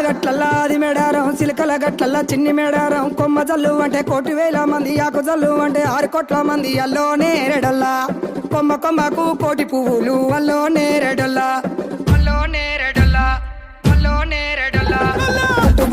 గట్లల్లా అది మేడారం సిలకల గట్లల్లా చిన్ని మేడారం కొమ్మ జల్లు అంటే 1,000 మంది ఆకు జల్లు అంటే 6 కోట్ల మంది అల్లో నేరెడల్లా కొమ్మ కొమ్మకు 1,000 పువ్వులు అల్లో నేరెడల్లా అల్లో నేరెడల్లా అల్లో నేరెడల్లా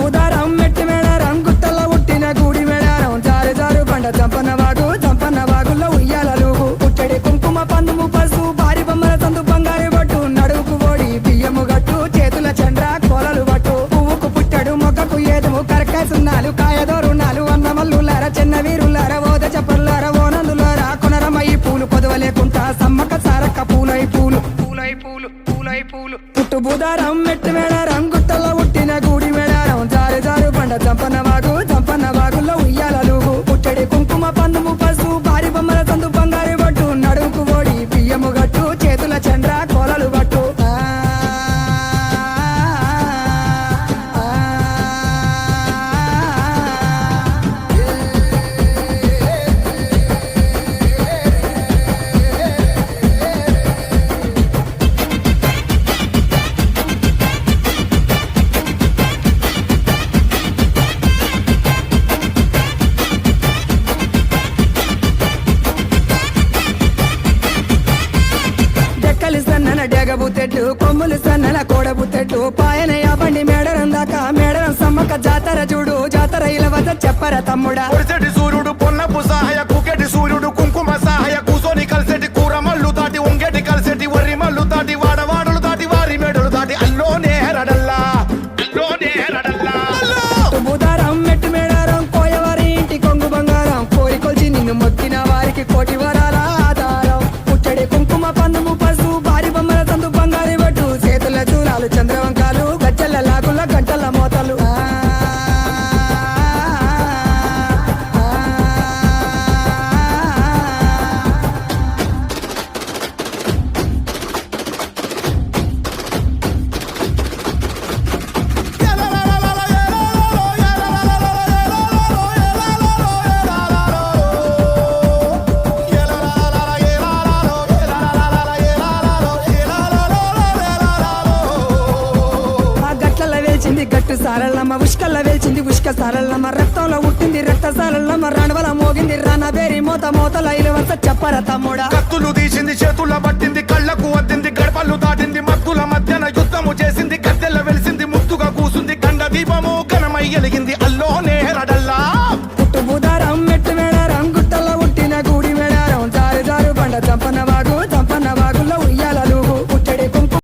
బుధారం మెట్టి మేడారం గుట్టల్లో పుట్టిన గుడి మేడారం జారు జారు బండ చంపన్న వాగుల్లో ఉయ్యాలలు పుట్టడి కుంకుమ పందుము పసుపు భారీ బొమ్మల సందు బంగారు బట్టు నడువుకు ఓడి బియ్యము గట్టు చేతుల చంద్ర కోలలు బట్టు పువ్వుకు పుట్టడు మొక్కకు ఏదుము కరకాయ సున్నాలు కాయదోరున్నాలు అన్నమల్లులార చిన్న వీరులార ఓద చెప్పల్లార ఓనందులార కొనరమయ్యి పూలు కొదవలేకుంటా సమ్మక సారక్క పూలై పూలు పూలై పూలు పూలై పూలు పుట్టు బుధారం మెట్టి మేడారం గుట్టల్లో పుట్టిన గుడి మేడారం జారు జారు బండ చంపన్న వాగుల్లో ఉయ్యాలలు పుట్టడి కుంకుమ పందుము పసుపు భారీ బొమ్మల సందు బంగారు బట్టు నడువుకు ఓడి బియ్యము గట్టు చేతుల చంద్ర కోలలు బట్టు డెగబుతెట్లు కొమ్ములు సన్నల కోడబుతెట్లు పాయనయ్య బండి మేడరం దాకా మేడరం సమ్మక్క జాతర చూడు జాతర ఇలా వద్ద చెప్పరా తమ్ముడా సూర్యుడు పొన్నపు సహాయ కుకెటి సూర్యుడు కుంకుమ సహాయ కూసోని కలిసెటి కూర మల్లు దాటి ఉంగెటి కలిసెటి వరి మల్లు దాటి వాడవాడలు దాటి వారి మేడలు దాటి అల్లోనే హెరడల్లా అల్లోనే హెరడల్లా బుధారం మెట్టు మేడారం కోయవారి ఇంటి కొంగు బంగారం కోరికొల్చి నిన్ను మొక్కిన వారికి 1,000 వరాల ఆధారం పుట్టడి కుంకుమ పందుము పసుపు భారీ బొమ్మల సందు బంగారు బట్టు చేతుల చూరాలు చంద్రవంకాలు గజ్జల లాగుల గంటల మోతలు గట్టు సారల్లమ్మ ఉష్కల్ల వేల్చింది ఉష్క సారల్లమ్మ రక్తంలో ఉట్టింది రక్త సారల్లమ్మ రణవల మోగింది రానబేరి మోతల ఇలవస చెప్పర తమ్ముడా కత్తులు తీసింది చేతుల పట్టింది కళ్ళకు వద్దింది గడపలు దాటింది మత్తుల మధ్యన యుద్ధము చేసింది గద్దెల వెలిసింది ముత్తుగా కూసుంది గండ దీపము ఘనమై ఎలిగింది